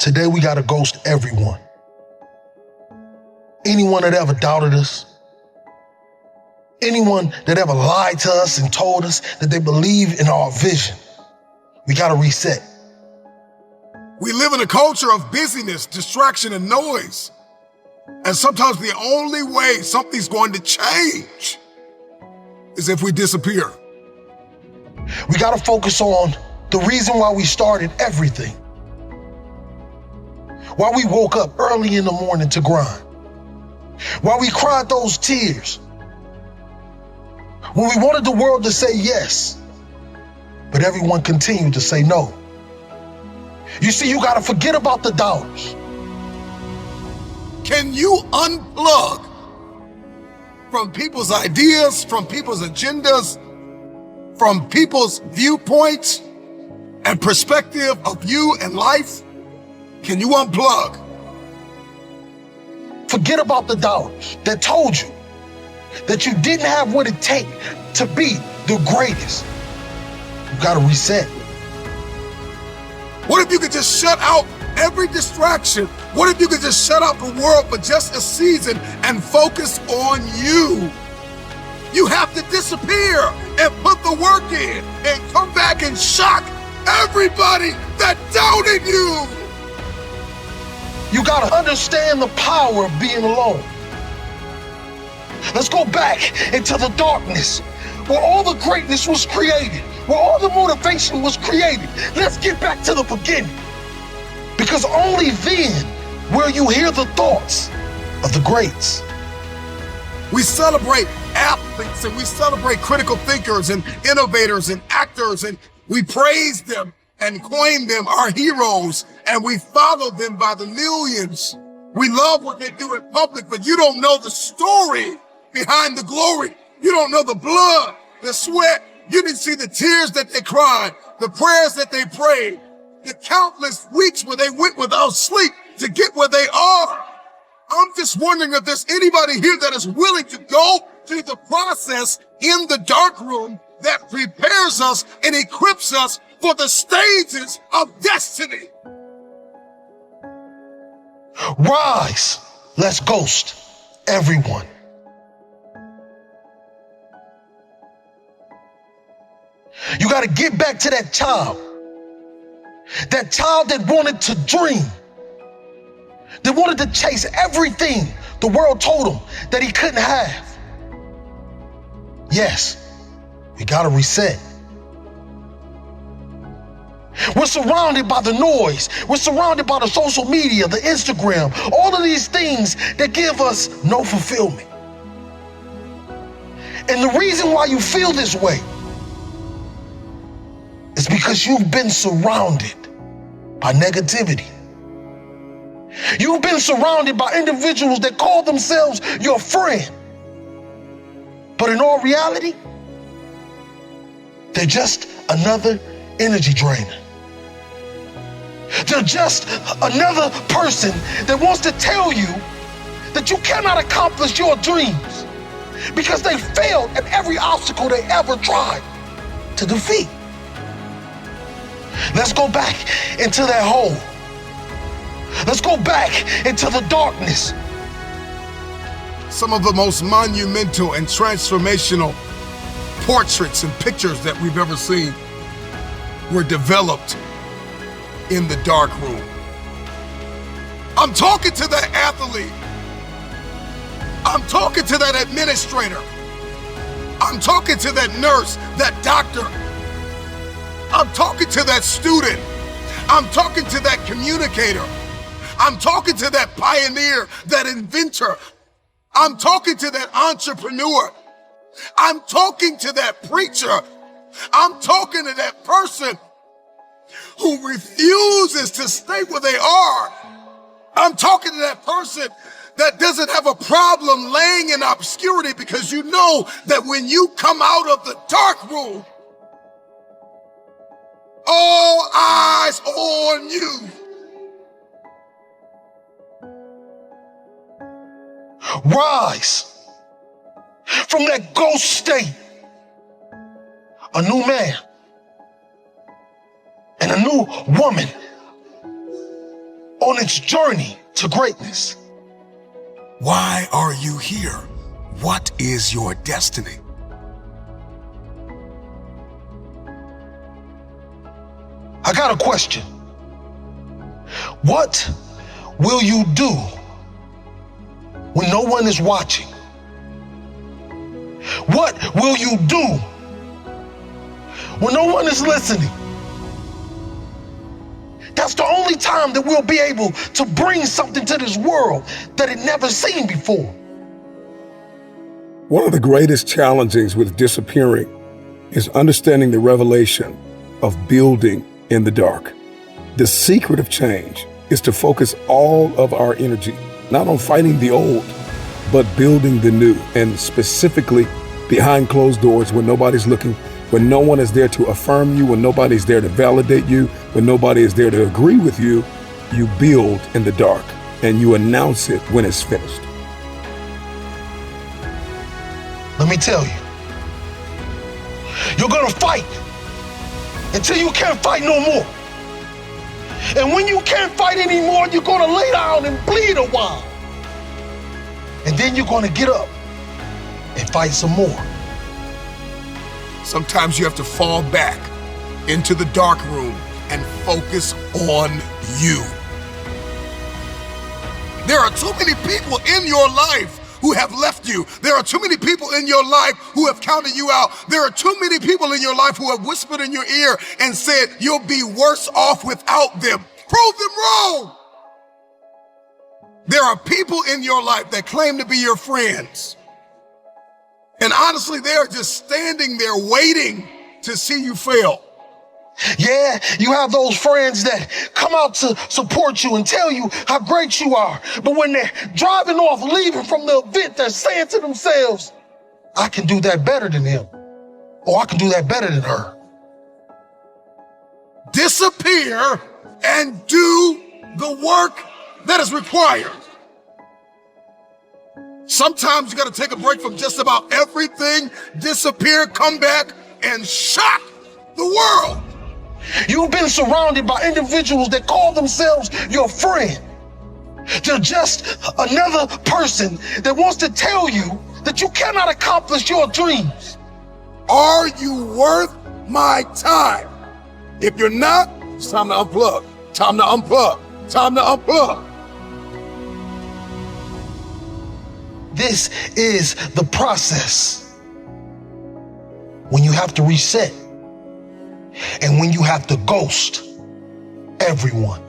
Today we gotta ghost everyone. Anyone that ever doubted us, anyone that ever lied to us and told us that they believe in our vision, we gotta reset. We live in a culture of busyness, distraction, and noise. And sometimes the only way something's going to change is if we disappear. We gotta focus on the reason why we started everything. Why we woke up early in the morning to grind. Why we cried those tears. When we wanted the world to say yes, but everyone continued to say no. You see, you gotta forget about the doubters. Can you unplug from people's ideas, from people's agendas, from people's viewpoints and perspective of you and life? Can you unplug? Forget about the doubters that told you that you didn't have what it takes to be the greatest. You gotta reset. What if you could just shut out every distraction? What if you could just shut out the world for just a season and focus on you? You have to disappear and put the work in and come back and shock everybody that doubted you. You gotta understand the power of being alone. Let's go back into the darkness where all the greatness was created, where all the motivation was created. Let's get back to the beginning. Because only then will you hear the thoughts of the greats. We celebrate athletes and we celebrate critical thinkers and innovators and actors, and we praise them and claim them our heroes, and we follow them by the millions. We love what they do in public, but you don't know the story behind the glory. You don't know the blood, the sweat. You didn't see the tears that they cried, the prayers that they prayed, the countless weeks where they went without sleep to get where they are. I'm just wondering if there's anybody here that is willing to go through the process in the dark room that prepares us and equips us for the stages of destiny. Rise, let's ghost everyone. You gotta get back to that child that wanted to dream, that wanted to chase everything the world told him that he couldn't have. Yes, we gotta reset. We're surrounded by the noise. We're surrounded by the social media, the Instagram, all of these things that give us no fulfillment. And the reason why you feel this way is because you've been surrounded by negativity. You've been surrounded by individuals that call themselves your friend. But in all reality, they're just another energy drainer. They're just another person that wants to tell you that you cannot accomplish your dreams because they failed at every obstacle they ever tried to defeat. Let's go back into that hole. Let's go back into the darkness. Some of the most monumental and transformational portraits and pictures that we've ever seen were developed in the dark room. I'm talking to that athlete. I'm talking to that administrator. I'm talking to that nurse, that doctor. I'm talking to that student. I'm talking to that communicator. I'm talking to that pioneer, that inventor. I'm talking to that entrepreneur. I'm talking to that preacher. I'm talking to that person who refuses to stay where they are. I'm talking to that person that doesn't have a problem laying in obscurity, because you know that when you come out of the dark room, all eyes on you. Rise from that ghost state, a new man and a new woman on its journey to greatness. Why are you here? What is your destiny? I got a question. What will you do when no one is watching? What will you do when no one is listening? That's the only time that we'll be able to bring something to this world that it never seen before. One of the greatest challenges with disappearing is understanding the revelation of building in the dark. The secret of change is to focus all of our energy, not on fighting the old, but building the new, and specifically behind closed doors when nobody's looking, when no one is there to affirm you, when nobody's there to validate you, when nobody is there to agree with you, you build in the dark and you announce it when it's finished. Let me tell you, you're gonna fight until you can't fight no more. And when you can't fight anymore, you're gonna lay down and bleed a while. And then you're gonna get up and fight some more. Sometimes you have to fall back into the dark room and focus on you. There are too many people in your life who have left you. There are too many people in your life who have counted you out. There are too many people in your life who have whispered in your ear and said, you'll be worse off without them. Prove them wrong. There are people in your life that claim to be your friends. And honestly, they are just standing there waiting to see you fail. Yeah, you have those friends that come out to support you and tell you how great you are. But when they're driving off, leaving from the event, they're saying to themselves, I can do that better than him. Or I can do that better than her. Disappear and do the work that is required. Sometimes you got to take a break from just about everything, disappear, come back, and shock the world. You've been surrounded by individuals that call themselves your friend. They're just another person that wants to tell you that you cannot accomplish your dreams. Are you worth my time? If you're not, it's time to unplug. Time to unplug. Time to unplug. This is the process when you have to reset and when you have to ghost everyone.